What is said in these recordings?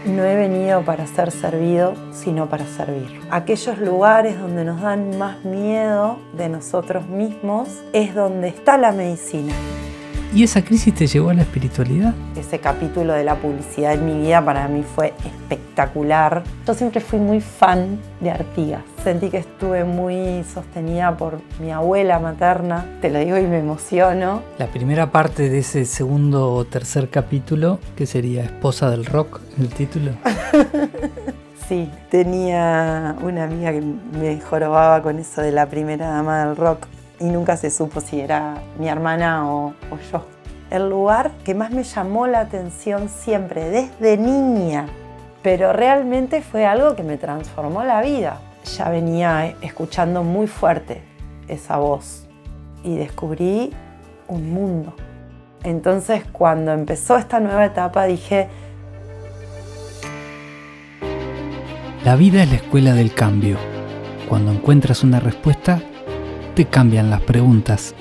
No he venido para ser servido, sino para servir. Aquellos lugares donde nos dan más miedo de nosotros mismos es donde está la medicina. ¿Y esa crisis te llevó a la espiritualidad? Ese capítulo de la publicidad en mi vida para mí fue espectacular. Yo siempre fui muy fan de Artigas. Sentí que estuve muy sostenida por mi abuela materna. Te lo digo y me emociono. La primera parte de ese segundo o tercer capítulo, que sería Esposa del Rock, el título. Sí, tenía una amiga que me jorobaba con eso de la primera dama del rock. Y nunca se supo si era mi hermana o yo. El lugar que más me llamó la atención siempre, desde niña, pero realmente fue algo que me transformó la vida. Ya venía escuchando muy fuerte esa voz y descubrí un mundo. Entonces, cuando empezó esta nueva etapa, dije: La vida es la escuela del cambio. Cuando encuentras una respuesta, te cambian las preguntas.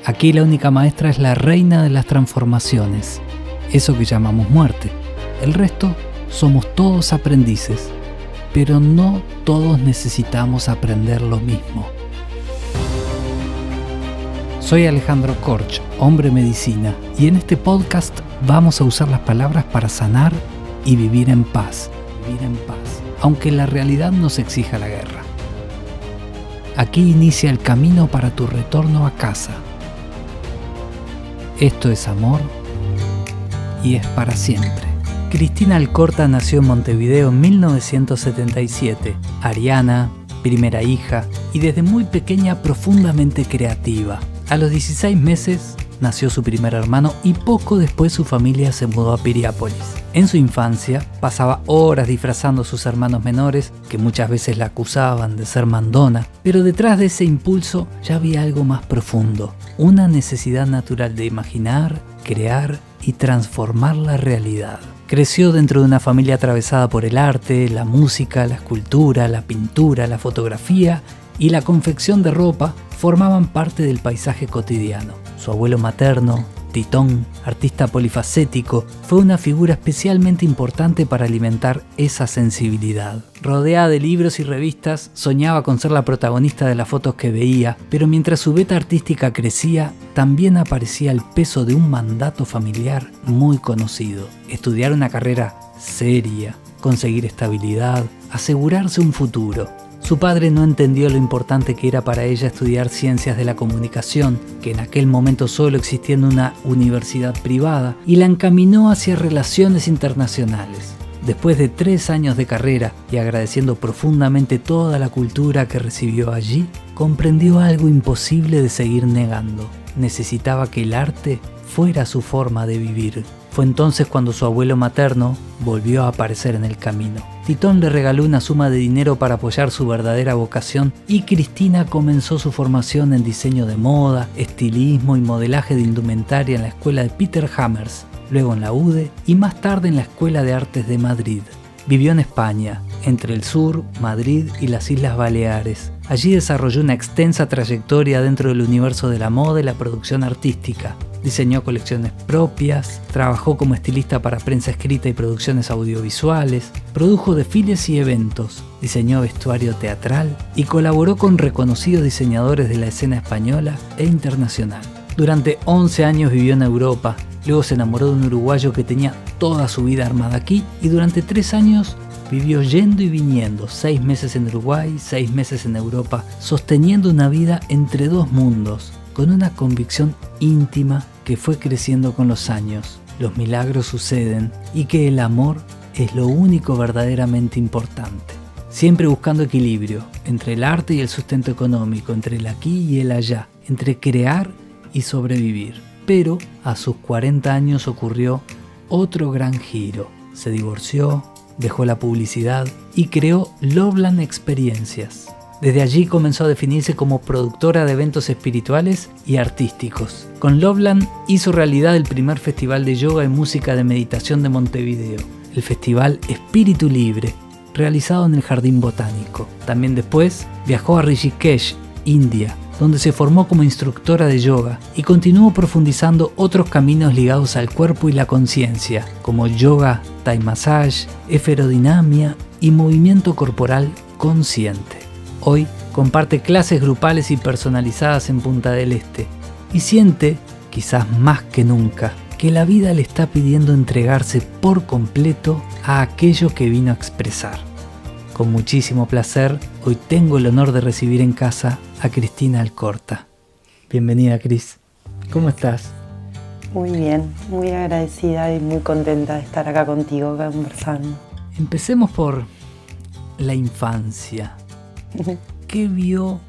Aquí la única maestra es la reina de las transformaciones, eso que llamamos muerte. El resto somos todos aprendices, pero no todos necesitamos aprender lo mismo. Soy Alejandro Korch, hombre medicina, y en este podcast vamos a usar las palabras para sanar y vivir en paz. Aunque la realidad nos exija la guerra. Aquí inicia el camino para tu retorno a casa. Esto es amor y es para siempre. Cristina Alcorta nació en Montevideo en 1977. Ariana, primera hija y desde muy pequeña profundamente creativa. A los 16 meses nació su primer hermano y poco después su familia se mudó a Piriápolis. En su infancia pasaba horas disfrazando a sus hermanos menores, que muchas veces la acusaban de ser mandona, pero detrás de ese impulso ya había algo más profundo, una necesidad natural de imaginar, crear y transformar la realidad. Creció dentro de una familia atravesada por el arte, la música, la escultura, la pintura, la fotografía y la confección de ropa formaban parte del paisaje cotidiano. Su abuelo materno, Titón, artista polifacético, fue una figura especialmente importante para alimentar esa sensibilidad. Rodeada de libros y revistas, soñaba con ser la protagonista de las fotos que veía, pero mientras su beta artística crecía, también aparecía el peso de un mandato familiar muy conocido. Estudiar una carrera seria, conseguir estabilidad, asegurarse un futuro. Su padre no entendió lo importante que era para ella estudiar ciencias de la comunicación, que en aquel momento solo existía en una universidad privada, y la encaminó hacia relaciones internacionales. Después de 3 años de carrera y agradeciendo profundamente toda la cultura que recibió allí, comprendió algo imposible de seguir negando. Necesitaba que el arte fuera su forma de vivir. Fue entonces cuando su abuelo materno volvió a aparecer en el camino. Titón le regaló una suma de dinero para apoyar su verdadera vocación y Cristina comenzó su formación en diseño de moda, estilismo y modelaje de indumentaria en la escuela de Peter Hammers, luego en la UDE y más tarde en la Escuela de Artes de Madrid. Vivió en España, entre el sur, Madrid y las Islas Baleares. Allí desarrolló una extensa trayectoria dentro del universo de la moda y la producción artística. Diseñó colecciones propias, trabajó como estilista para prensa escrita y producciones audiovisuales, produjo desfiles y eventos, diseñó vestuario teatral y colaboró con reconocidos diseñadores de la escena española e internacional. Durante 11 años vivió en Europa, luego se enamoró de un uruguayo que tenía toda su vida armada aquí y durante 3 años vivió yendo y viniendo, 6 meses en Uruguay, 6 meses en Europa, sosteniendo una vida entre 2 mundos, con una convicción íntima que fue creciendo con los años. Los milagros suceden y que el amor es lo único verdaderamente importante. Siempre buscando equilibrio entre el arte y el sustento económico, entre el aquí y el allá, entre crear y sobrevivir. Pero a sus 40 años ocurrió otro gran giro. Se divorció, dejó la publicidad y creó Loveland Experiencias. Desde allí comenzó a definirse como productora de eventos espirituales y artísticos. Con Loveland hizo realidad el primer festival de yoga y música de meditación de Montevideo, el Festival Espíritu Libre, realizado en el Jardín Botánico. También después viajó a Rishikesh, India, donde se formó como instructora de yoga y continuó profundizando otros caminos ligados al cuerpo y la conciencia, como yoga, Thai massage, esferodinamia y movimiento corporal consciente. Hoy comparte clases grupales y personalizadas en Punta del Este y siente, quizás más que nunca, que la vida le está pidiendo entregarse por completo a aquello que vino a expresar. Con muchísimo placer, hoy tengo el honor de recibir en casa a Cristina Alcorta. Bienvenida, Cris. ¿Cómo estás? Muy bien, muy agradecida y muy contenta de estar acá contigo conversando. Empecemos por la infancia. ¿Qué vio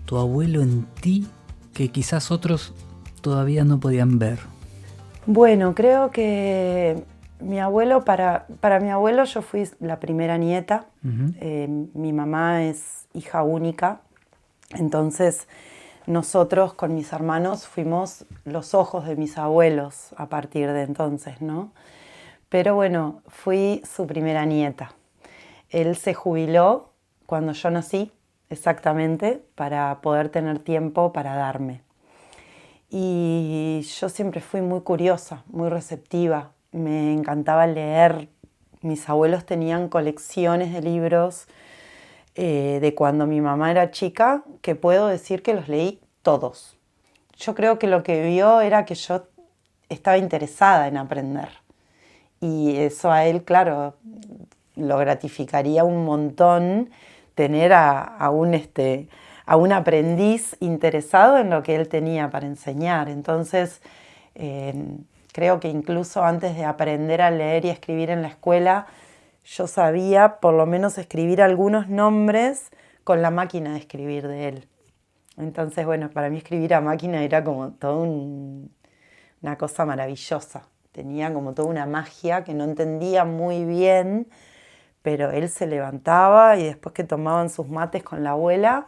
tu abuelo en ti que quizás otros todavía no podían ver? Bueno, creo que mi abuelo, para mi abuelo yo fui la primera nieta. Mi mamá es hija única, entonces nosotros con mis hermanos fuimos los ojos de mis abuelos a partir de entonces, ¿no? Pero bueno, fui su primera nieta. Él se jubiló cuando yo nací, exactamente, para poder tener tiempo para darme. Y yo siempre fui muy curiosa, muy receptiva. Me encantaba leer. Mis abuelos tenían colecciones de libros de cuando mi mamá era chica, que puedo decir que los leí todos. Yo creo que lo que vio era que yo estaba interesada en aprender. Y eso a él, claro, lo gratificaría un montón tener a un aprendiz interesado en lo que él tenía para enseñar. Entonces, creo que incluso antes de aprender a leer y escribir en la escuela, yo sabía por lo menos escribir algunos nombres con la máquina de escribir de él. Entonces, bueno, para mí escribir a máquina era como toda una cosa maravillosa. Tenía como toda una magia que no entendía muy bien, pero él se levantaba y después que tomaban sus mates con la abuela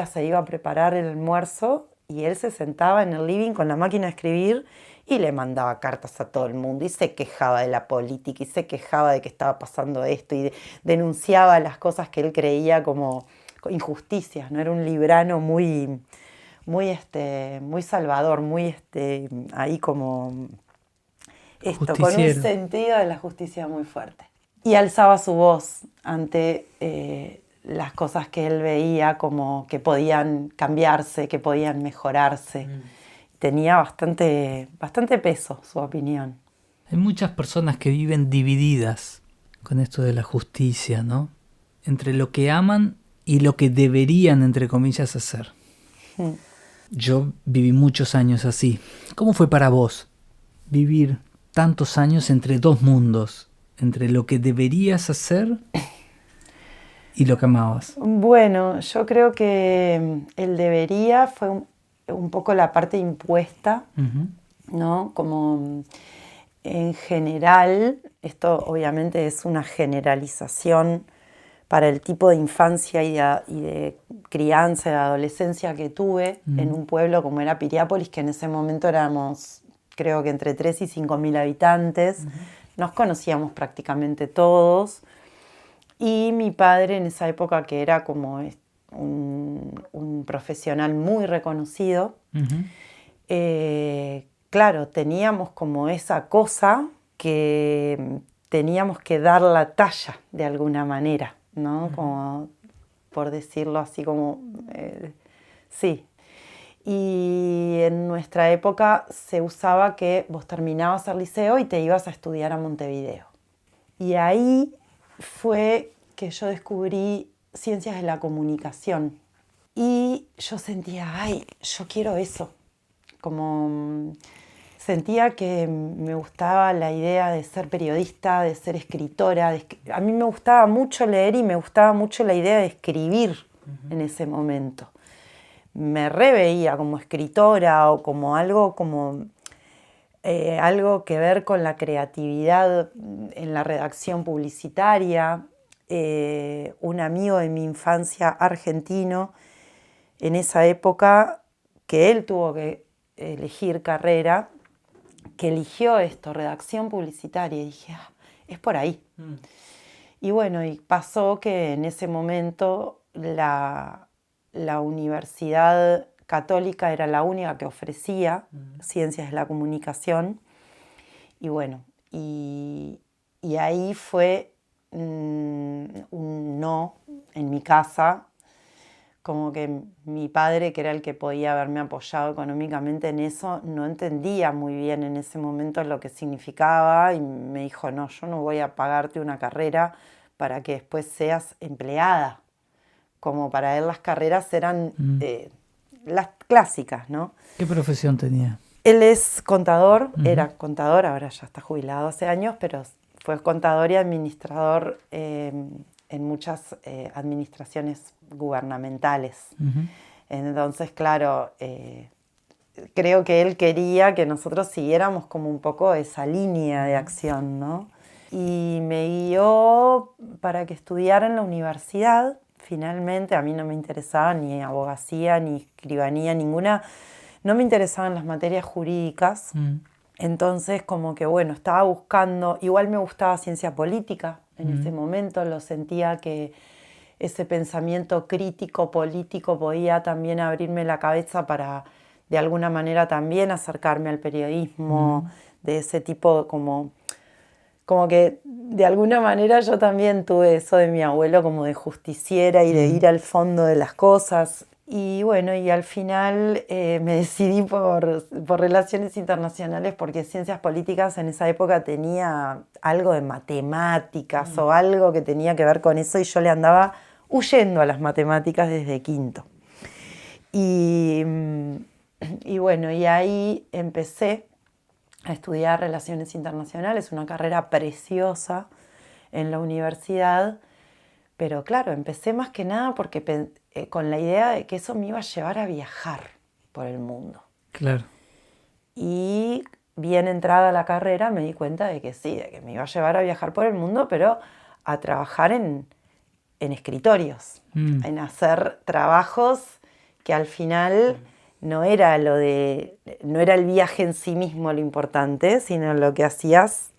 se iba a preparar el almuerzo y él se sentaba en el living con la máquina de escribir y le mandaba cartas a todo el mundo y se quejaba de la política y se quejaba de que estaba pasando esto y denunciaba las cosas que él creía como injusticias, ¿no? Era un librano muy salvador, muy ahí como esto, con un sentido de la justicia muy fuerte. Y alzaba su voz ante las cosas que él veía como que podían cambiarse, que podían mejorarse. Tenía bastante peso su opinión. Hay muchas personas que viven divididas con esto de la justicia, ¿no? Entre lo que aman y lo que deberían, entre comillas, hacer. Yo viví muchos años así. ¿Cómo fue para vos vivir tantos años entre dos mundos? Entre lo que deberías hacer y lo que amabas. Bueno, yo creo que el debería fue un poco la parte impuesta, ¿no? Como en general, esto obviamente es una generalización para el tipo de infancia y de crianza, de adolescencia que tuve en un pueblo como era Piriápolis, que en ese momento éramos, creo que entre 3 y 5.000 habitantes. Nos conocíamos prácticamente todos y mi padre en esa época, que era como un profesional muy reconocido, claro, teníamos como esa cosa que teníamos que dar la talla de alguna manera, ¿no? Como, por decirlo así como, sí. Y en nuestra época se usaba que vos terminabas el liceo y te ibas a estudiar a Montevideo. Y ahí fue que yo descubrí ciencias de la comunicación. Y yo sentía, ay, yo quiero eso. Como sentía que me gustaba la idea de ser periodista, de ser escritora. A mí me gustaba mucho leer y me gustaba mucho la idea de escribir en ese momento. Me reveía como escritora o como algo algo que ver con la creatividad en la redacción publicitaria. Un amigo de mi infancia argentino, en esa época que él tuvo que elegir carrera, que eligió esto, redacción publicitaria, y dije, es por ahí. Y bueno, y pasó que en ese momento la la universidad católica era la única que ofrecía ciencias de la comunicación. Y bueno, y ahí fue un no en mi casa, como que mi padre, que era el que podía haberme apoyado económicamente en eso, no entendía muy bien en ese momento lo que significaba y me dijo, no, yo no voy a pagarte una carrera para que después seas empleada. Como para él las carreras eran las clásicas, ¿no? ¿Qué profesión tenía? Él es contador, era contador, ahora ya está jubilado hace años, pero fue contador y administrador en muchas administraciones gubernamentales. Entonces, claro, creo que él quería que nosotros siguiéramos como un poco esa línea de acción, ¿no? Y me guió para que estudiara en la universidad. Finalmente, a mí no me interesaba ni abogacía, ni escribanía, ninguna. No me interesaban las materias jurídicas. Entonces, como que bueno, estaba buscando. Igual me gustaba ciencia política en ese momento. Lo sentía que ese pensamiento crítico político podía también abrirme la cabeza para, de alguna manera, también acercarme al periodismo, de ese tipo como que de alguna manera yo también tuve eso de mi abuelo como de justiciera y de ir al fondo de las cosas. Y bueno, y al final me decidí por relaciones internacionales porque ciencias políticas en esa época tenía algo de matemáticas o algo que tenía que ver con eso y yo le andaba huyendo a las matemáticas desde quinto. Y bueno, y ahí empecé a estudiar Relaciones Internacionales, una carrera preciosa en la universidad, pero claro, empecé más que nada porque con la idea de que eso me iba a llevar a viajar por el mundo. Claro. Y bien entrada la carrera me di cuenta de que sí, de que me iba a llevar a viajar por el mundo, pero a trabajar en escritorios, en hacer trabajos que al final no era el viaje en sí mismo lo importante, sino lo que hacías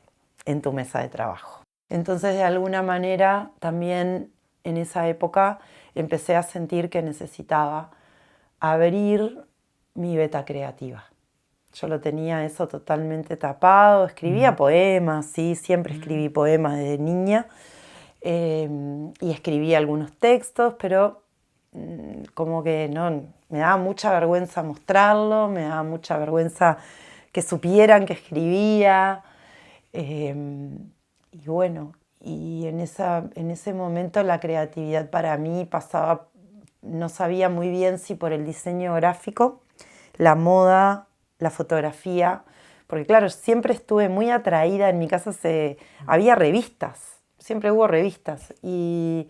en tu mesa de trabajo. Entonces, de alguna manera, también en esa época empecé a sentir que necesitaba abrir mi veta creativa. Yo lo tenía eso totalmente tapado, escribía poemas, sí, siempre escribí poemas desde niña, y escribí algunos textos, pero como que no, me daba mucha vergüenza mostrarlo, me daba mucha vergüenza que supieran que escribía. Y bueno, y en ese momento la creatividad para mí pasaba, no sabía muy bien si por el diseño gráfico, la moda, la fotografía, porque claro, siempre estuve muy atraída, en mi casa había revistas, siempre hubo revistas, y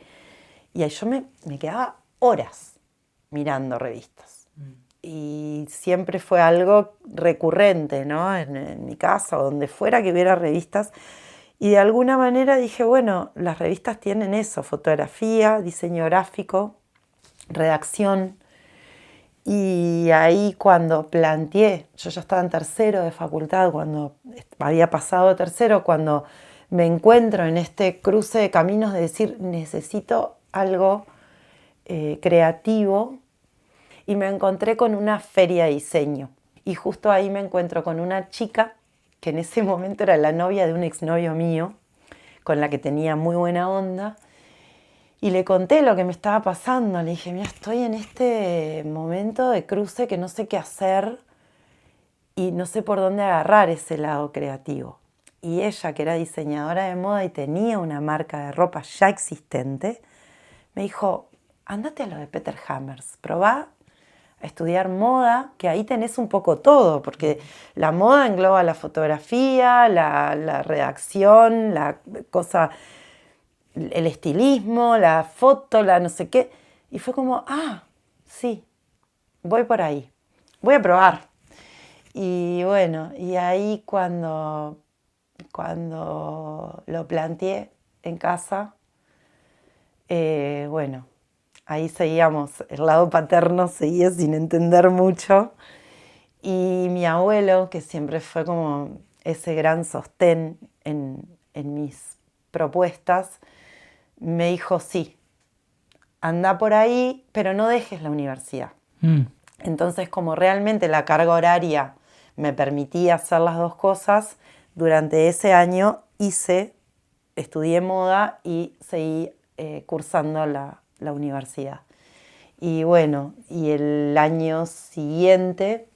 ahí yo me quedaba horas mirando revistas. Y siempre fue algo recurrente, ¿no? En mi casa o donde fuera que hubiera revistas. Y de alguna manera dije, bueno, las revistas tienen eso, fotografía, diseño gráfico, redacción. Y ahí cuando planteé, yo ya estaba en tercero de facultad, cuando había pasado tercero, cuando me encuentro en este cruce de caminos de decir, necesito algo creativo, y me encontré con una feria de diseño. Y justo ahí me encuentro con una chica que en ese momento era la novia de un exnovio mío, con la que tenía muy buena onda, y le conté lo que me estaba pasando. Le dije, mira, estoy en este momento de cruce que no sé qué hacer y no sé por dónde agarrar ese lado creativo. Y ella, que era diseñadora de moda y tenía una marca de ropa ya existente, me dijo, ándate a lo de Peter Hammers, probá a estudiar moda, que ahí tenés un poco todo, porque la moda engloba la fotografía, la redacción, la cosa, el estilismo, la foto, la no sé qué. Y fue como, sí, voy por ahí, voy a probar. Y bueno, y ahí cuando lo planteé en casa, bueno, ahí seguíamos, el lado paterno seguía sin entender mucho. Y mi abuelo, que siempre fue como ese gran sostén en mis propuestas, me dijo, sí, anda por ahí, pero no dejes la universidad. Mm. Entonces, como realmente la carga horaria me permitía hacer las dos cosas, durante ese año estudié moda y seguí cursando la universidad. Y bueno, y el año siguiente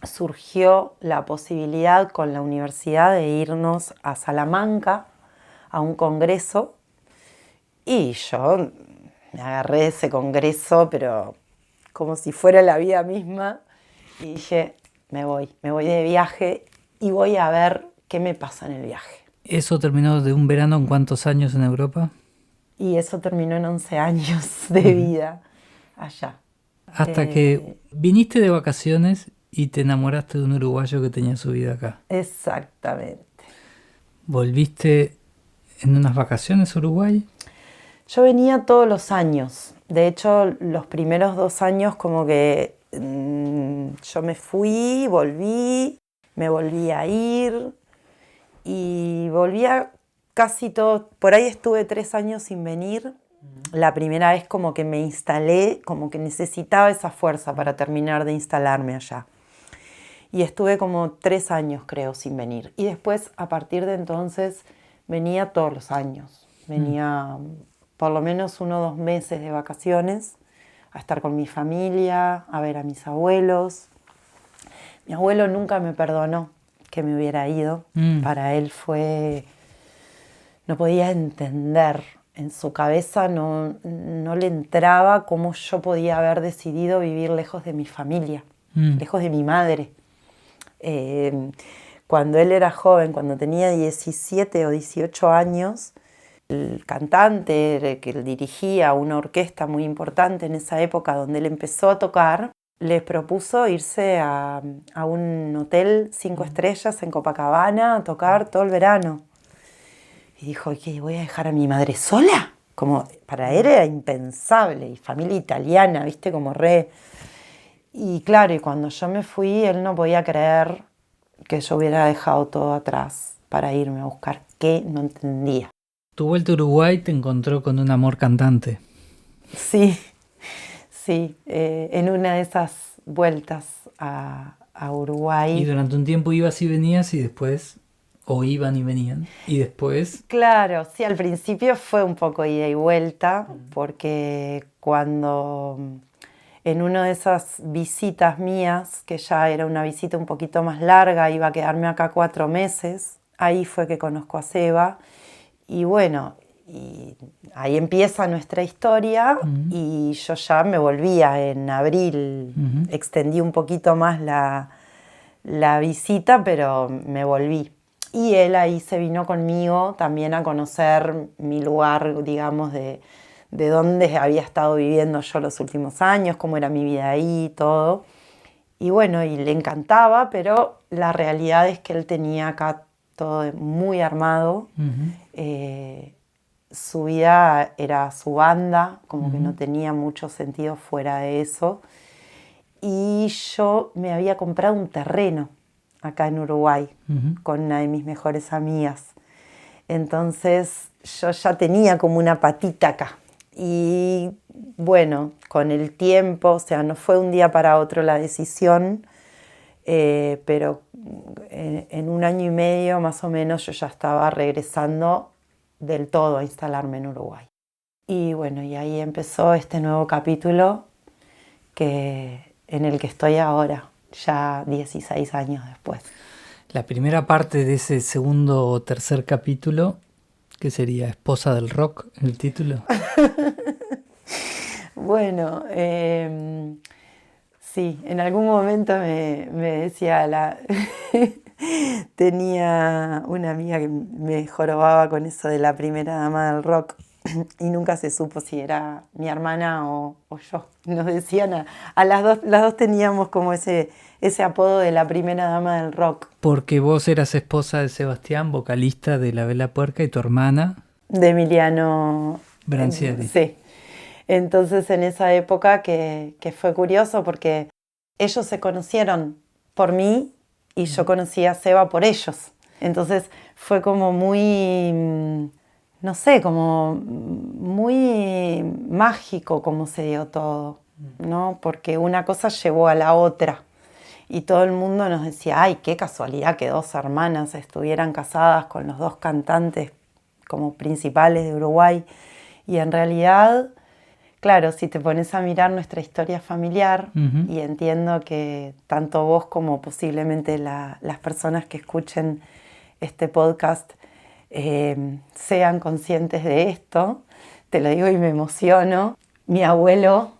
surgió la posibilidad con la universidad de irnos a Salamanca a un congreso y yo me agarré de ese congreso, pero como si fuera la vida misma, y dije, me voy de viaje y voy a ver qué me pasa en el viaje. ¿Eso terminó de un verano en cuántos años en Europa? Y eso terminó en 11 años de vida allá. Hasta que viniste de vacaciones y te enamoraste de un uruguayo que tenía su vida acá. Exactamente. ¿Volviste en unas vacaciones a Uruguay? Yo venía todos los años. De hecho, los primeros 2 años como que yo me fui, volví, me volví a ir y volvía casi todo. Por ahí estuve 3 años sin venir. La primera vez como que me instalé, como que necesitaba esa fuerza para terminar de instalarme allá. Y estuve como 3 años, creo, sin venir. Y después, a partir de entonces, venía todos los años. Venía por lo menos 1 o 2 meses de vacaciones a estar con mi familia, a ver a mis abuelos. Mi abuelo nunca me perdonó que me hubiera ido. Para él fue... No podía entender. En su cabeza no le entraba cómo yo podía haber decidido vivir lejos de mi familia, lejos de mi madre. Cuando él era joven, cuando tenía 17 o 18 años, el cantante que él dirigía una orquesta muy importante en esa época donde él empezó a tocar, les propuso irse a un hotel 5 estrellas en Copacabana a tocar todo el verano. Y dijo, ¿qué? ¿Voy a dejar a mi madre sola? Como para él era impensable, y familia italiana, ¿viste? Como re... Y claro, y cuando yo me fui, él no podía creer que yo hubiera dejado todo atrás para irme a buscar qué, no entendía. Tu vuelta a Uruguay te encontró con un amor cantante. Sí, en una de esas vueltas a Uruguay. Y durante un tiempo ibas y venías y después... O iban y venían. Y después... Claro, sí, al principio fue un poco ida y vuelta, porque cuando en una de esas visitas mías, que ya era una visita un poquito más larga, iba a quedarme acá 4 meses, ahí fue que conozco a Seba. Y bueno, y ahí empieza nuestra historia y yo ya me volvía en abril, extendí un poquito más la visita, pero me volví. Y él ahí se vino conmigo también a conocer mi lugar, digamos, de dónde había estado viviendo yo los últimos años, cómo era mi vida ahí y todo. Y bueno, y le encantaba, pero la realidad es que él tenía acá todo muy armado. Su vida era su banda, como que no tenía mucho sentido fuera de eso. Y yo me había comprado un terreno acá en Uruguay, con una de mis mejores amigas. Entonces yo ya tenía como una patita acá. Y bueno, con el tiempo, o sea, no fue un día para otro la decisión, pero en 1 año y medio más o menos yo ya estaba regresando del todo a instalarme en Uruguay. Y bueno, y ahí empezó este nuevo capítulo en el que estoy ahora, ya 16 años después. La primera parte de ese segundo o tercer capítulo, ¿qué sería? ¿Esposa del rock, el título? Bueno, sí, en algún momento me decía tenía una amiga que me jorobaba con eso de la primera dama del rock y nunca se supo si era mi hermana o yo. Nos decían a las dos teníamos como ese apodo de la primera dama del rock. Porque vos eras esposa de Sebastián, vocalista de La Vela Puerca, y tu hermana... De Emiliano Brancieri. Sí. Entonces en esa época que fue curioso porque ellos se conocieron por mí y yo conocí a Seba por ellos. Entonces fue como muy, no sé, como muy mágico como se dio todo, ¿no? Porque una cosa llevó a la otra. Y todo el mundo nos decía, ay, qué casualidad que dos hermanas estuvieran casadas con los dos cantantes como principales de Uruguay. Y en realidad, claro, si te pones a mirar nuestra historia familiar, y entiendo que tanto vos como posiblemente las personas que escuchen este podcast sean conscientes de esto, te lo digo y me emociono. Mi abuelo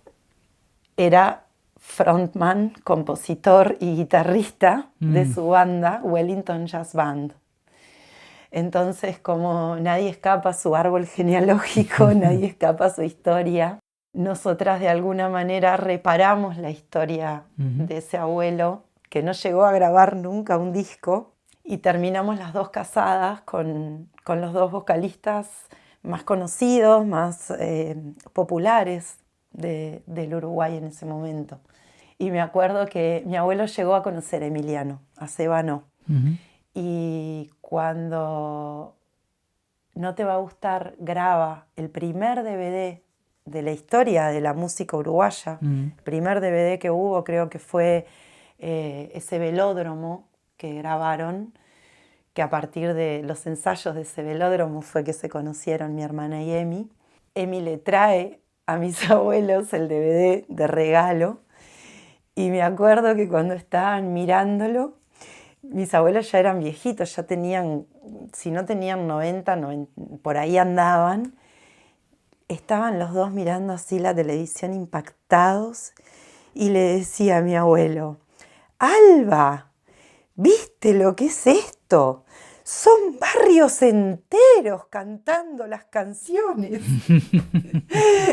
era frontman, compositor y guitarrista de su banda, Wellington Jazz Band. Entonces, como nadie escapa a su árbol genealógico, nadie escapa a su historia, nosotras de alguna manera reparamos la historia de ese abuelo que no llegó a grabar nunca un disco y terminamos las dos casadas con los dos vocalistas más conocidos, más populares del Uruguay en ese momento. Y me acuerdo que mi abuelo llegó a conocer a Emiliano, a Seba no. Y cuando No te va a gustar graba el primer DVD de la historia de la música uruguaya, el primer DVD que hubo creo que fue ese velódromo que grabaron, que a partir de los ensayos de ese velódromo fue que se conocieron mi hermana y Emi. Emi le trae a mis abuelos el DVD de regalo y me acuerdo que cuando estaban mirándolo, mis abuelos ya eran viejitos, ya tenían, si no tenían 90, por ahí andaban. Estaban los dos mirando así la televisión impactados y le decía a mi abuelo, Alba, ¿viste lo que es esto? Son barrios enteros cantando las canciones.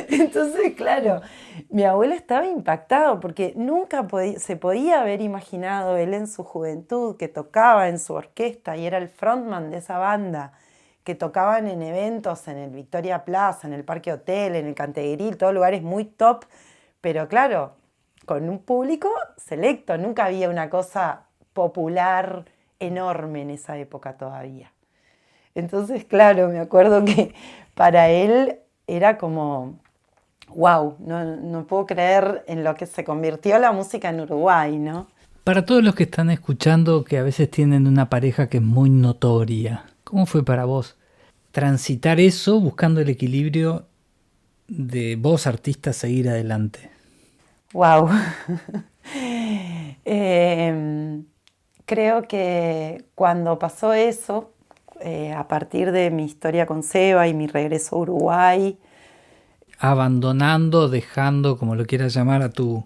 Entonces, claro, mi abuelo estaba impactado porque nunca se podía haber imaginado él en su juventud que tocaba en su orquesta y era el frontman de esa banda, que tocaban en eventos en el Victoria Plaza, en el Parque Hotel, en el Cantegril, todos lugares muy top, pero claro, con un público selecto, nunca había una cosa popular enorme en esa época todavía. Entonces, claro, me acuerdo que para él era como, wow, no puedo creer en lo que se convirtió la música en Uruguay, ¿no? Para todos los que están escuchando que a veces tienen una pareja que es muy notoria, ¿cómo fue para vos transitar eso buscando el equilibrio de vos, artista, seguir adelante? Wow. Creo que cuando pasó eso, a partir de mi historia con Seba y mi regreso a Uruguay, abandonando, dejando, como lo quieras llamar, a tu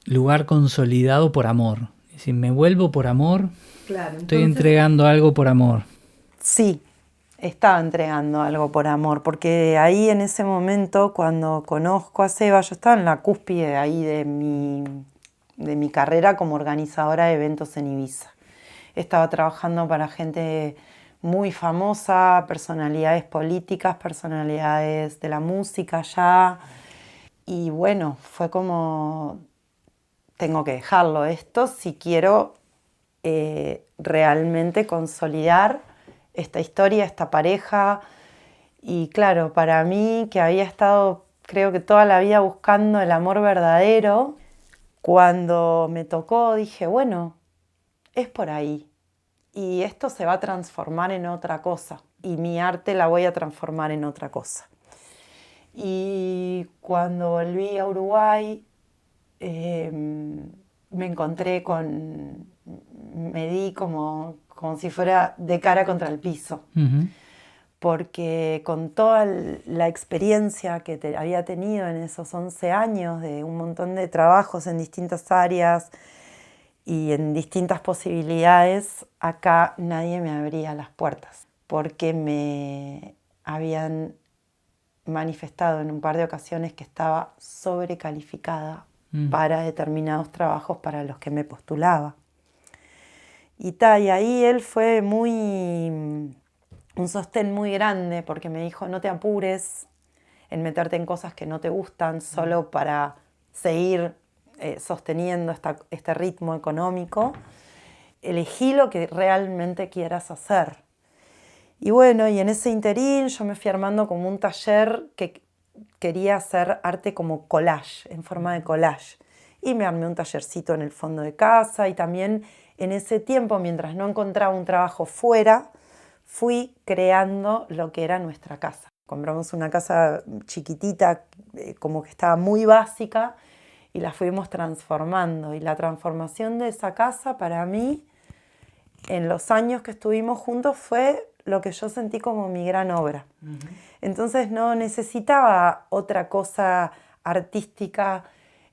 lugar consolidado por amor. Es decir, me vuelvo por amor, claro, estoy entregando algo por amor. Sí, estaba entregando algo por amor, porque ahí en ese momento, cuando conozco a Seba, yo estaba en la cúspide ahí de mi carrera como organizadora de eventos en Ibiza. Estaba trabajando para gente muy famosa, personalidades políticas, personalidades de la música ya. Y bueno, fue como, tengo que dejarlo esto si quiero realmente consolidar esta historia, esta pareja. Y claro, para mí, que había estado, creo que toda la vida buscando el amor verdadero, cuando me tocó dije, bueno, es por ahí. Y esto se va a transformar en otra cosa. Y mi arte la voy a transformar en otra cosa. Y cuando volví a Uruguay, me encontré me di como si fuera de cara contra el piso. Porque con toda la experiencia que había tenido en esos 11 años de un montón de trabajos en distintas áreas y en distintas posibilidades, acá nadie me abría las puertas porque me habían manifestado en un par de ocasiones que estaba sobrecalificada para determinados trabajos para los que me postulaba. Y ahí él fue un sostén muy grande porque me dijo, no te apures en meterte en cosas que no te gustan solo para seguir sosteniendo este ritmo económico. Elegí lo que realmente quieras hacer. Y bueno, y en ese interín yo me fui armando como un taller que quería hacer arte como collage, en forma de collage. Y me armé un tallercito en el fondo de casa y también en ese tiempo, mientras no encontraba un trabajo fuera, fui creando lo que era nuestra casa. Compramos una casa chiquitita, como que estaba muy básica, y la fuimos transformando. Y la transformación de esa casa para mí, en los años que estuvimos juntos, fue lo que yo sentí como mi gran obra. Uh-huh. Entonces no necesitaba otra cosa artística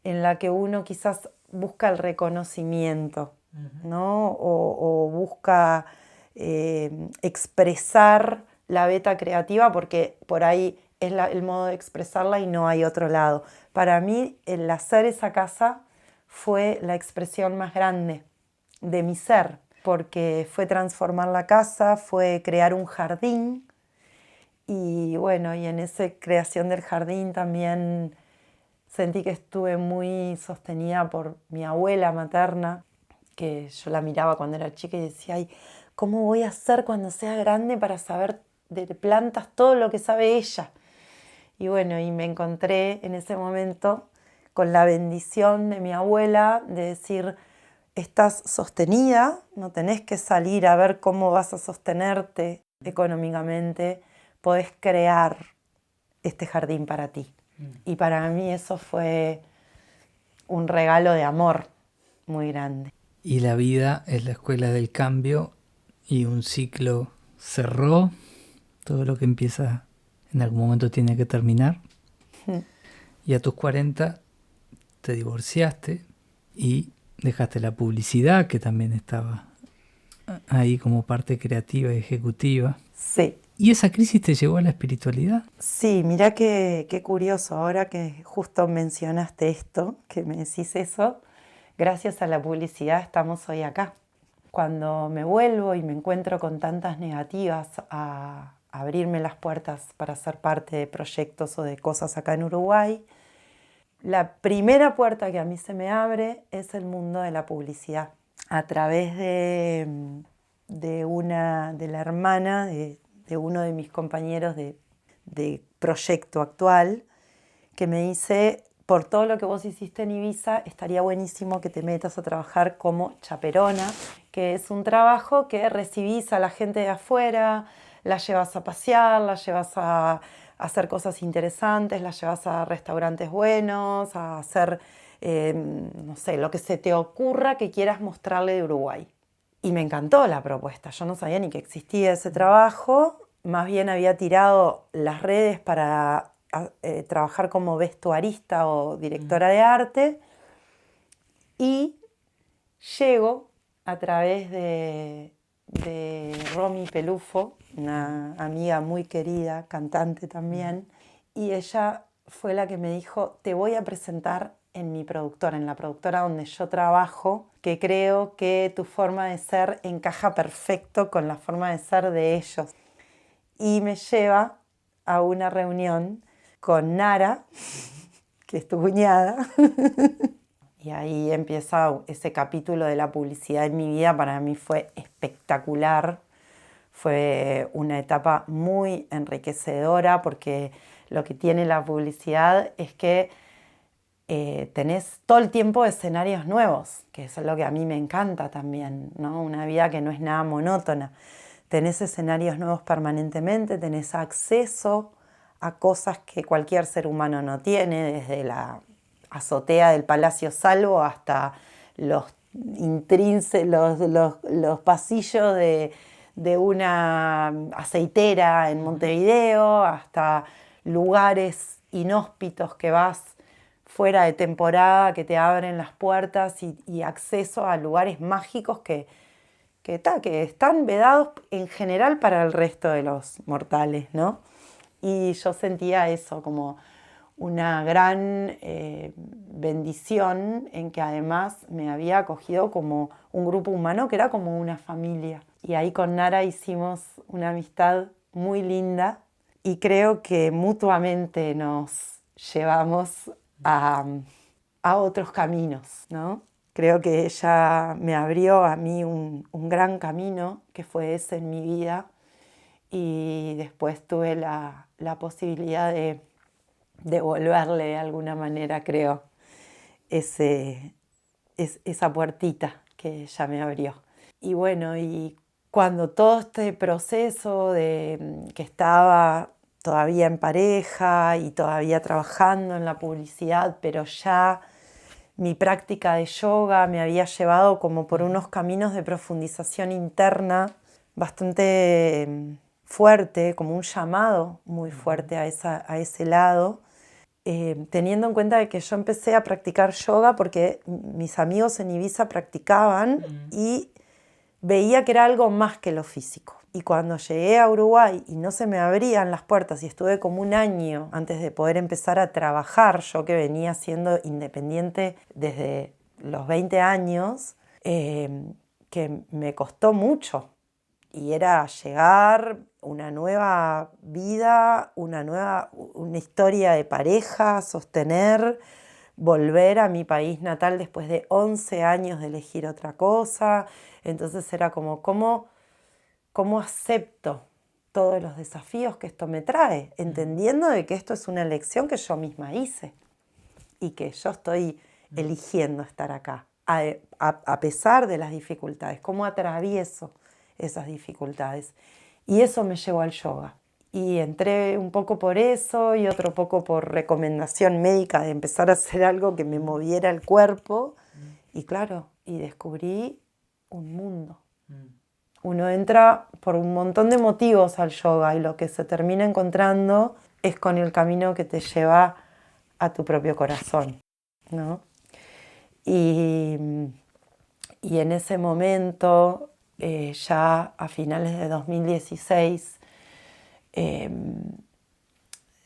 en la que uno quizás busca el reconocimiento, uh-huh, ¿no? O busca expresar la veta creativa, porque por ahí es el modo de expresarla y no hay otro lado. Para mí, el hacer esa casa fue la expresión más grande de mi ser, porque fue transformar la casa, fue crear un jardín, y bueno, y en esa creación del jardín también sentí que estuve muy sostenida por mi abuela materna, que yo la miraba cuando era chica y decía, ay, ¿cómo voy a hacer cuando sea grande para saber de plantas todo lo que sabe ella? Y bueno, y me encontré en ese momento con la bendición de mi abuela de decir, estás sostenida, no tenés que salir a ver cómo vas a sostenerte económicamente, podés crear este jardín para ti. Y para mí eso fue un regalo de amor muy grande. Y la vida es la escuela del cambio y un ciclo cerró, todo lo que empieza en algún momento tiene que terminar. Y a tus 40 te divorciaste y dejaste la publicidad, que también estaba ahí como parte creativa y ejecutiva. Sí. ¿Y esa crisis te llevó a la espiritualidad? Sí, mirá qué curioso, ahora que justo mencionaste esto, que me decís eso, gracias a la publicidad estamos hoy acá. Cuando me vuelvo y me encuentro con tantas negativas a abrirme las puertas para ser parte de proyectos o de cosas acá en Uruguay, la primera puerta que a mí se me abre es el mundo de la publicidad. A través de la hermana de uno de mis compañeros de proyecto actual, que me dice, por todo lo que vos hiciste en Ibiza, estaría buenísimo que te metas a trabajar como chaperona, que es un trabajo que recibís a la gente de afuera, la llevas a pasear, la llevas a hacer cosas interesantes, la llevas a restaurantes buenos, a hacer, no sé, lo que se te ocurra que quieras mostrarle de Uruguay. Y me encantó la propuesta, yo no sabía ni que existía ese trabajo, más bien había tirado las redes para trabajar como vestuarista o directora de arte, y llego a través de Romy Pelufo, una amiga muy querida, cantante también, y ella fue la que me dijo, te voy a presentar en mi productora, en la productora donde yo trabajo, que creo que tu forma de ser encaja perfecto con la forma de ser de ellos. Y me lleva a una reunión con Nara, que es tu cuñada, y ahí empieza ese capítulo de la publicidad en mi vida. Para mí fue espectacular, fue una etapa muy enriquecedora, porque lo que tiene la publicidad es que tenés todo el tiempo escenarios nuevos, que eso es lo que a mí me encanta también, ¿no? Una vida que no es nada monótona. Tenés escenarios nuevos permanentemente, tenés acceso a cosas que cualquier ser humano no tiene, desde la azotea del Palacio Salvo hasta los pasillos de una aceitera en Montevideo, hasta lugares inhóspitos que vas fuera de temporada, que te abren las puertas, y acceso a lugares mágicos que están vedados en general para el resto de los mortales, ¿no? Y yo sentía eso como una gran bendición, en que además me había acogido como un grupo humano que era como una familia. Y ahí con Nara hicimos una amistad muy linda, y creo que mutuamente nos llevamos a otros caminos, ¿no? Creo que ella me abrió a mí un gran camino, que fue ese en mi vida, y después tuve la posibilidad de devolverle de alguna manera, creo, esa puertita que ella me abrió. Y bueno, y cuando todo este proceso de que estaba todavía en pareja y todavía trabajando en la publicidad, pero ya mi práctica de yoga me había llevado como por unos caminos de profundización interna bastante fuerte, como un llamado muy fuerte a ese lado. Teniendo en cuenta de que yo empecé a practicar yoga porque mis amigos en Ibiza practicaban y veía que era algo más que lo físico. Y cuando llegué a Uruguay y no se me abrían las puertas y estuve como un año antes de poder empezar a trabajar, yo que venía siendo independiente desde los 20 años, que me costó mucho. Y era llegar, una nueva vida, una historia de pareja, sostener, volver a mi país natal después de 11 años de elegir otra cosa. Entonces era como, ¿cómo acepto todos los desafíos que esto me trae? Entendiendo de que esto es una elección que yo misma hice y que yo estoy eligiendo estar acá, a pesar de las dificultades. ¿Cómo atravieso esas dificultades? Y eso me llevó al yoga. Y entré un poco por eso y otro poco por recomendación médica de empezar a hacer algo que me moviera el cuerpo. Y claro, y descubrí un mundo. Uno entra por un montón de motivos al yoga y lo que se termina encontrando es con el camino que te lleva a tu propio corazón, ¿no? Y en ese momento, ya a finales de 2016,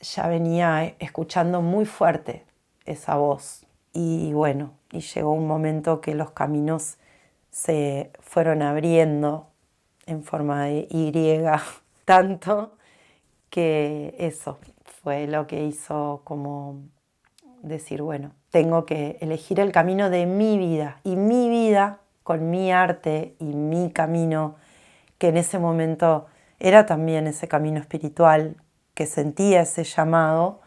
ya venía escuchando muy fuerte esa voz. Y bueno, y llegó un momento que los caminos se fueron abriendo en forma de Y, tanto que eso fue lo que hizo como decir, bueno, tengo que elegir el camino de mi vida, y mi vida con mi arte y mi camino, que en ese momento era también ese camino espiritual, que sentía ese llamado,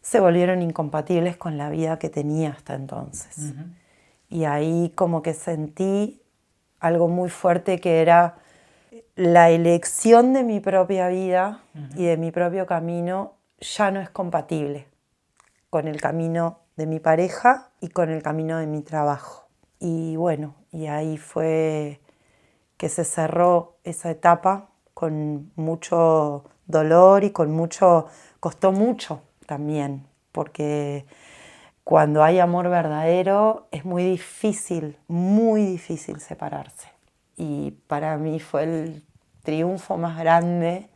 se volvieron incompatibles con la vida que tenía hasta entonces. Y ahí como que sentí algo muy fuerte, que era la elección de mi propia vida y de mi propio camino ya no es compatible con el camino de mi pareja y con el camino de mi trabajo. Y bueno, y ahí fue que se cerró esa etapa con mucho dolor y costó mucho también, porque cuando hay amor verdadero es muy difícil separarse. Y para mí fue el triunfo más grande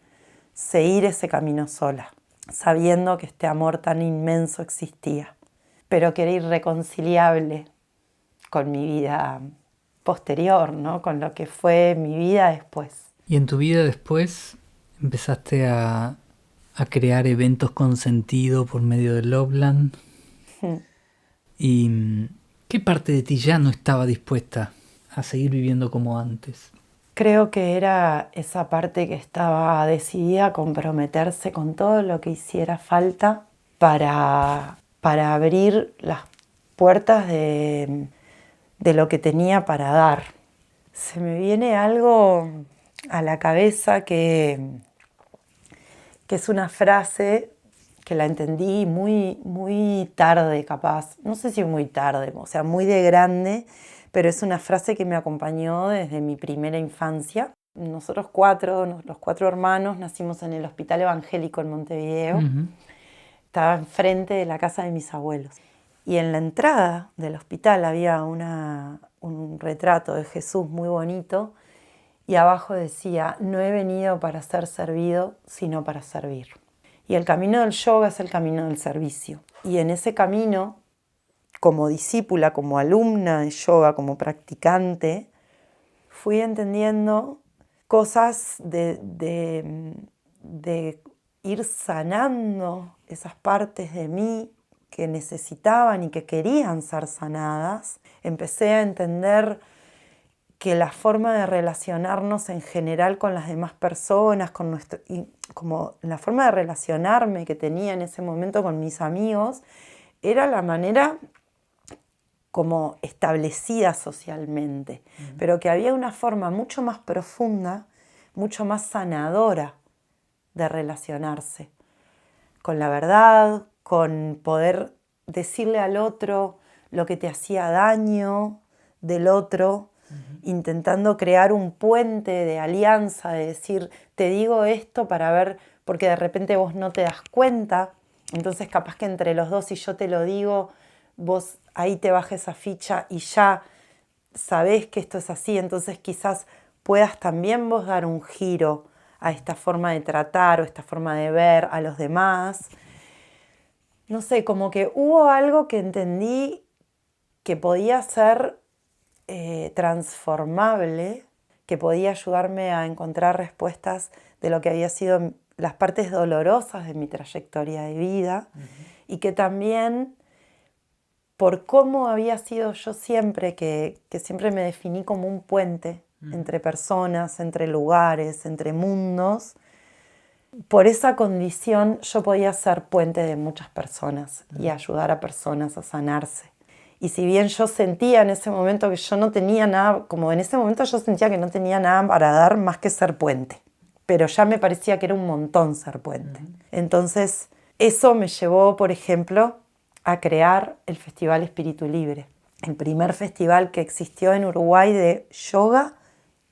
seguir ese camino sola, sabiendo que este amor tan inmenso existía, pero que era irreconciliable con mi vida posterior, ¿no? Con lo que fue mi vida después. Y en tu vida después empezaste a crear eventos con sentido por medio de Loveland. ¿Y qué parte de ti ya no estaba dispuesta a seguir viviendo como antes? Creo que era esa parte que estaba decidida a comprometerse con todo lo que hiciera falta para abrir las puertas de lo que tenía para dar. Se me viene algo a la cabeza que es una frase que la entendí muy tarde, capaz. No sé si muy tarde, o sea, muy de grande, pero es una frase que me acompañó desde mi primera infancia. Nosotros los 4 hermanos, nacimos en el Hospital Evangélico en Montevideo. Estaba enfrente de la casa de mis abuelos. Y en la entrada del hospital había un retrato de Jesús muy bonito, y abajo decía: no he venido para ser servido, sino para servir. Y el camino del yoga es el camino del servicio. Y en ese camino, como discípula, como alumna de yoga, como practicante, fui entendiendo cosas de ir sanando esas partes de mí que necesitaban y que querían ser sanadas. Empecé a entender que la forma de relacionarnos en general con las demás personas, y como la forma de relacionarme que tenía en ese momento con mis amigos, era la manera como establecida socialmente, pero que había una forma mucho más profunda, mucho más sanadora de relacionarse con la verdad, con poder decirle al otro lo que te hacía daño del otro, intentando crear un puente de alianza, de decir, te digo esto para ver, porque de repente vos no te das cuenta, entonces capaz que entre los dos, si yo te lo digo, vos ahí te baja esa ficha y ya sabés que esto es así, entonces quizás puedas también vos dar un giro a esta forma de tratar o esta forma de ver a los demás. No sé, como que hubo algo que entendí que podía ser transformable, que podía ayudarme a encontrar respuestas de lo que había sido las partes dolorosas de mi trayectoria de vida, y que también por cómo había sido yo siempre, que siempre me definí como un puente entre personas, entre lugares, entre mundos, por esa condición yo podía ser puente de muchas personas y ayudar a personas a sanarse. Y si bien yo sentía en ese momento que yo no tenía nada, como en ese momento yo sentía que no tenía nada para dar más que ser puente, pero ya me parecía que era un montón ser puente. Entonces eso me llevó, por ejemplo, a crear el Festival Espíritu Libre, el primer festival que existió en Uruguay de yoga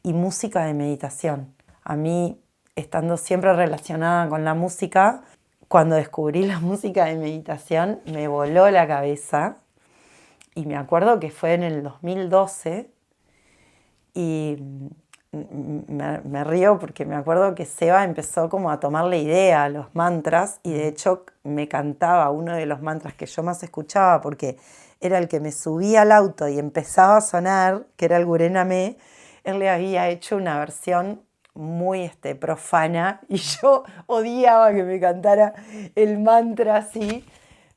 y música de meditación. A mí, estando siempre relacionada con la música, cuando descubrí la música de meditación me voló la cabeza. Y me acuerdo que fue en el 2012 y me río porque me acuerdo que Seba empezó como a tomarle idea a los mantras y de hecho me cantaba uno de los mantras que yo más escuchaba porque era el que me subía al auto y empezaba a sonar, que era el Gurenamé. Él le había hecho una versión muy profana y yo odiaba que me cantara el mantra así.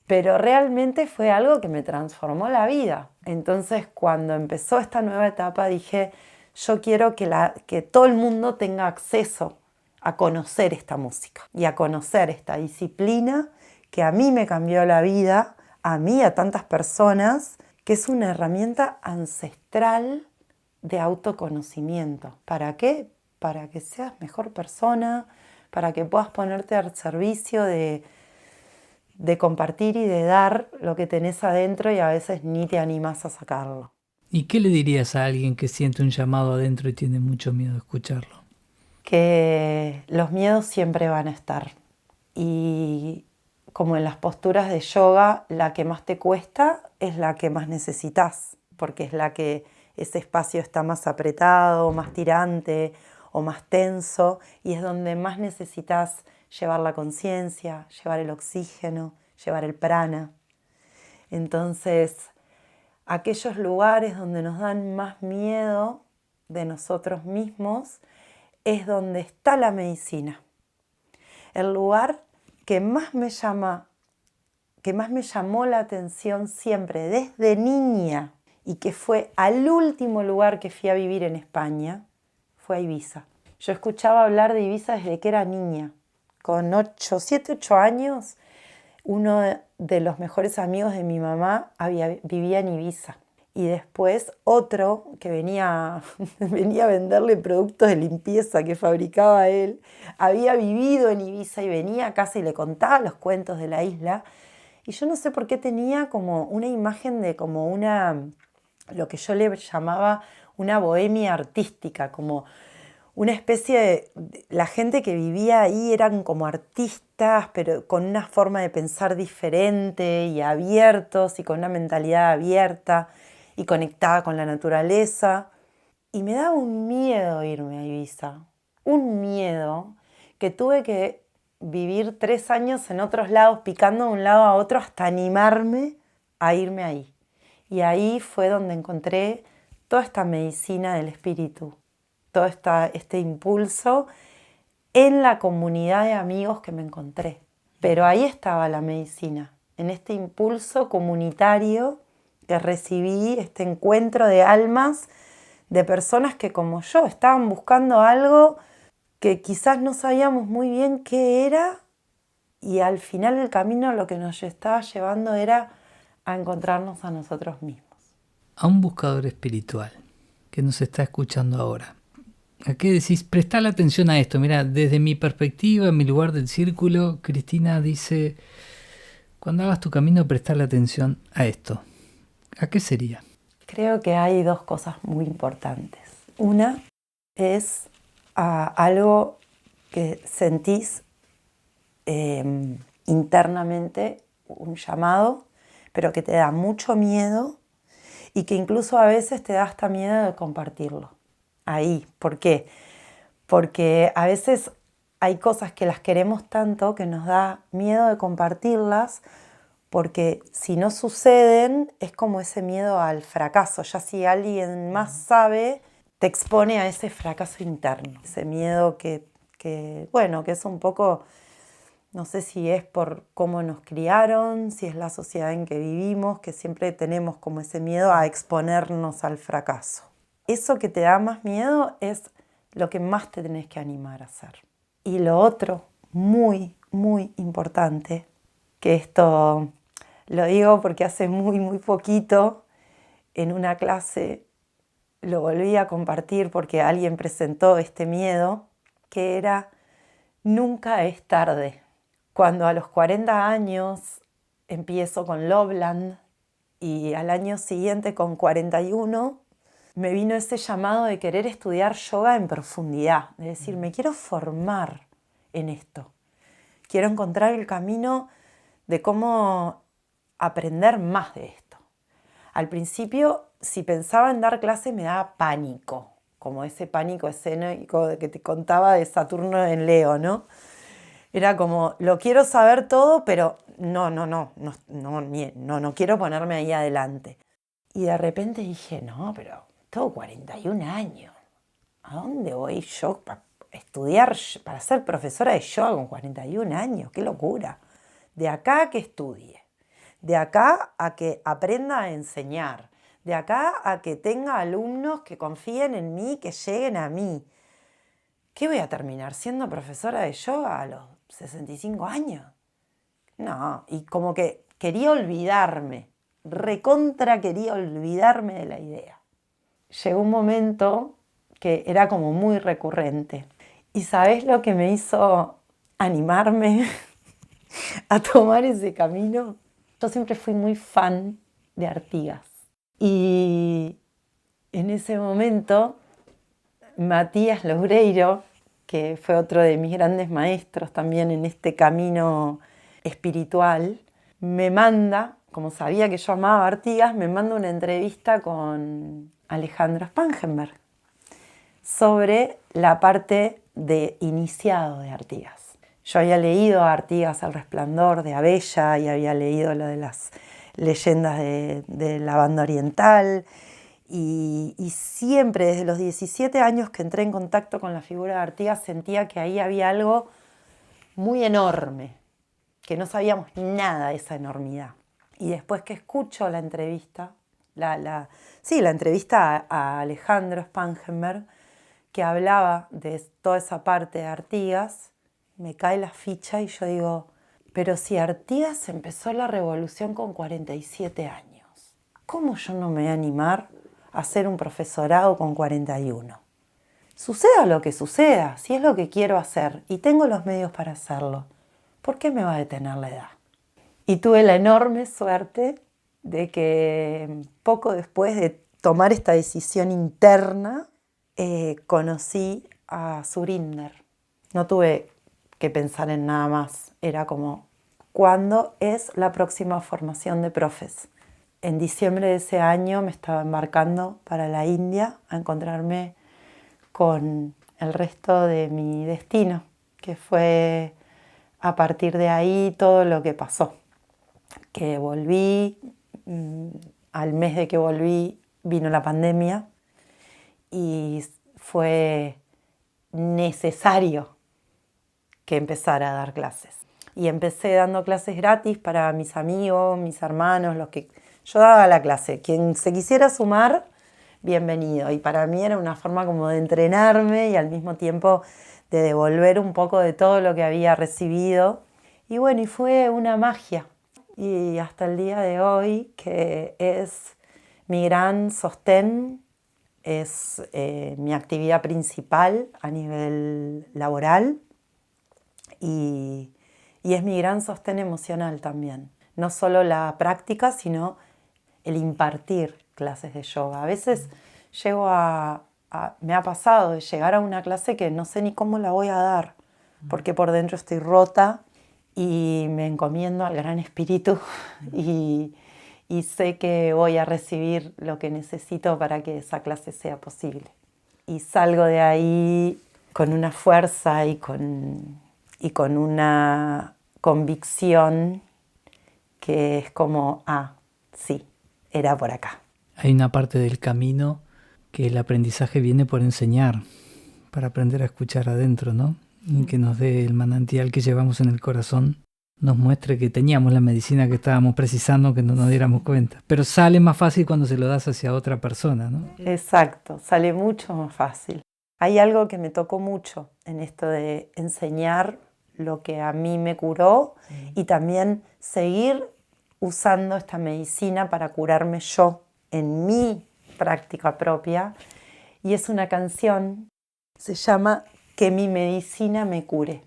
Pero realmente fue algo que me transformó la vida. Entonces, cuando empezó esta nueva etapa, dije, yo quiero que todo el mundo tenga acceso a conocer esta música y a conocer esta disciplina que a mí me cambió la vida, a mí, a tantas personas, que es una herramienta ancestral de autoconocimiento. ¿Para qué? Para que seas mejor persona, para que puedas ponerte al servicio de compartir y de dar lo que tenés adentro y a veces ni te animás a sacarlo. ¿Y qué le dirías a alguien que siente un llamado adentro y tiene mucho miedo de escucharlo? Que los miedos siempre van a estar. Y como en las posturas de yoga, la que más te cuesta es la que más necesitas, porque es la que ese espacio está más apretado, más tirante o más tenso, y es donde más necesitas llevar la conciencia, llevar el oxígeno, llevar el prana. Entonces, aquellos lugares donde nos dan más miedo de nosotros mismos es donde está la medicina. El lugar que más me llamó la atención siempre desde niña y que fue al último lugar que fui a vivir en España fue a Ibiza. Yo escuchaba hablar de Ibiza desde que era niña. Con 7, 8 años, uno de los mejores amigos de mi mamá vivía en Ibiza. Y después otro que venía a venderle productos de limpieza que fabricaba él, había vivido en Ibiza y venía a casa y le contaba los cuentos de la isla. Y yo no sé por qué tenía como una imagen de como lo que yo le llamaba una bohemia artística, como una especie la gente que vivía ahí eran como artistas, pero con una forma de pensar diferente y abiertos y con una mentalidad abierta y conectada con la naturaleza. Y me daba un miedo irme a Ibiza, un miedo que tuve que vivir 3 años en otros lados, picando de un lado a otro hasta animarme a irme ahí. Y ahí fue donde encontré toda esta medicina del espíritu, todo este impulso en la comunidad de amigos que me encontré. Pero ahí estaba la medicina, en este impulso comunitario que recibí, este encuentro de almas de personas que como yo estaban buscando algo que quizás no sabíamos muy bien qué era, y al final el camino lo que nos estaba llevando era a encontrarnos a nosotros mismos. A un buscador espiritual que nos está escuchando ahora, ¿a qué decís? Prestale atención a esto. Mira, desde mi perspectiva, en mi lugar del círculo, Cristina dice, cuando hagas tu camino, prestale atención a esto. ¿A qué sería? Creo que hay dos cosas muy importantes. Una es algo que sentís internamente, un llamado, pero que te da mucho miedo y que incluso a veces te da hasta miedo de compartirlo. Ahí, ¿por qué? Porque a veces hay cosas que las queremos tanto que nos da miedo de compartirlas, porque si no suceden es como ese miedo al fracaso. Ya si alguien más sabe, te expone a ese fracaso interno. Ese miedo que es un poco, no sé si es por cómo nos criaron, si es la sociedad en que vivimos, que siempre tenemos como ese miedo a exponernos al fracaso. Eso que te da más miedo es lo que más te tenés que animar a hacer. Y lo otro, muy, muy importante, que esto lo digo porque hace muy, muy poquito en una clase lo volví a compartir porque alguien presentó este miedo, que era nunca es tarde. Cuando a los 40 años empiezo con Loveland y al año siguiente con 41, me vino ese llamado de querer estudiar yoga en profundidad, de decir, me quiero formar en esto. Quiero encontrar el camino de cómo aprender más de esto. Al principio, si pensaba en dar clases, me daba pánico, como ese pánico escénico que te contaba de Saturno en Leo, ¿no? Era como, lo quiero saber todo, pero no quiero ponerme ahí adelante. Y de repente dije, no, pero tengo 41 años. ¿A dónde voy yo para estudiar, para ser profesora de yoga con 41 años? ¡Qué locura! De acá a que estudie, de acá a que aprenda a enseñar, de acá a que tenga alumnos que confíen en mí, que lleguen a mí. ¿Qué voy a terminar siendo profesora de yoga a los 65 años? No, y como que quería olvidarme, recontra quería olvidarme de la idea. Llegó un momento que era como muy recurrente. ¿Y sabés lo que me hizo animarme a tomar ese camino? Yo siempre fui muy fan de Artigas. Y en ese momento, Matías Loureiro, que fue otro de mis grandes maestros también en este camino espiritual, me manda, como sabía que yo amaba a Artigas, me manda una entrevista con Alejandro Spangenberg sobre la parte de iniciado de Artigas. Yo había leído a Artigas El Resplandor de Abella y había leído lo de las leyendas de la banda oriental y siempre desde los 17 años que entré en contacto con la figura de Artigas sentía que ahí había algo muy enorme, que no sabíamos nada de esa enormidad. Y después que escucho la entrevista, la entrevista a Alejandro Spangenberg, que hablaba de toda esa parte de Artigas, me cae la ficha y yo digo, pero si Artigas empezó la revolución con 47 años, ¿cómo yo no me voy a animar a hacer un profesorado con 41? Suceda lo que suceda, si es lo que quiero hacer y tengo los medios para hacerlo, ¿por qué me va a detener la edad? Y tuve la enorme suerte de que poco después de tomar esta decisión interna, conocí a Surinder. No tuve que pensar en nada más. Era como, ¿cuándo es la próxima formación de profes? En diciembre de ese año me estaba embarcando para la India a encontrarme con el resto de mi destino, que fue a partir de ahí todo lo que pasó. Que volví, al mes de que volví vino la pandemia y fue necesario que empezara a dar clases. Y empecé dando clases gratis para mis amigos, mis hermanos, los que yo daba la clase. Quien se quisiera sumar bienvenido. Y para mí era una forma como de entrenarme y al mismo tiempo de devolver un poco de todo lo que había recibido. Y bueno, y fue una magia. Y hasta el día de hoy, que es mi gran sostén, es mi actividad principal a nivel laboral y es mi gran sostén emocional también. No solo la práctica, sino el impartir clases de yoga. A veces me ha pasado de llegar a una clase que no sé ni cómo la voy a dar, porque por dentro estoy rota y me encomiendo al Gran Espíritu y sé que voy a recibir lo que necesito para que esa clase sea posible. Y salgo de ahí con una fuerza y con una convicción que es como, sí, era por acá. Hay una parte del camino que el aprendizaje viene por enseñar, para aprender a escuchar adentro, ¿no? Y que nos dé el manantial que llevamos en el corazón, nos muestre que teníamos la medicina que estábamos precisando, que no nos diéramos cuenta. Pero sale más fácil cuando se lo das hacia otra persona, ¿no? Exacto, sale mucho más fácil. Hay algo que me tocó mucho en esto de enseñar lo que a mí me curó y también seguir usando esta medicina para curarme yo en mi práctica propia. Y es una canción, se llama Que mi medicina me cure.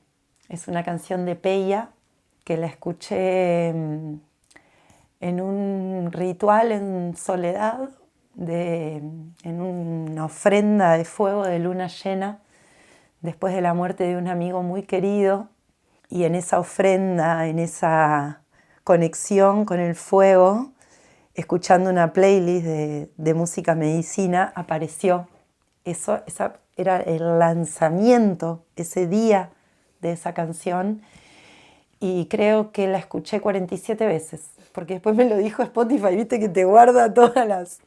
Es una canción de Peya que la escuché en un ritual en soledad, en una ofrenda de fuego de luna llena, después de la muerte de un amigo muy querido. Y en esa ofrenda, en esa conexión con el fuego, escuchando una playlist de música medicina, apareció. Esa era el lanzamiento ese día de esa canción y creo que la escuché 47 veces, porque después me lo dijo Spotify, viste que te guarda todas las...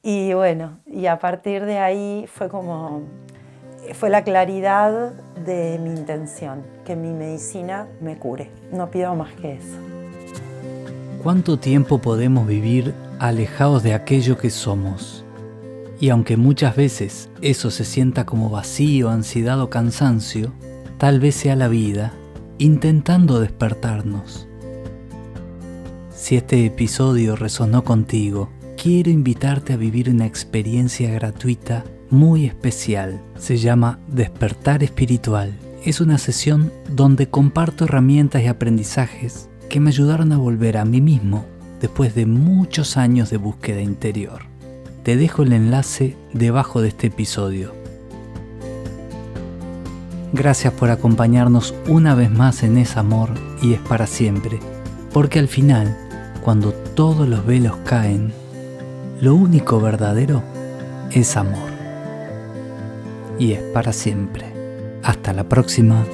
Y bueno, y a partir de ahí fue la claridad de mi intención, que mi medicina me cure. No pido más que eso. ¿Cuánto tiempo podemos vivir alejados de aquello que somos? Y aunque muchas veces eso se sienta como vacío, ansiedad o cansancio, tal vez sea la vida intentando despertarnos. Si este episodio resonó contigo, quiero invitarte a vivir una experiencia gratuita muy especial. Se llama Despertar Espiritual. Es una sesión donde comparto herramientas y aprendizajes que me ayudaron a volver a mí mismo después de muchos años de búsqueda interior. Te dejo el enlace debajo de este episodio. Gracias por acompañarnos una vez más en Es Amor y Es Para Siempre, porque al final, cuando todos los velos caen, lo único verdadero es amor. Y es para siempre. Hasta la próxima.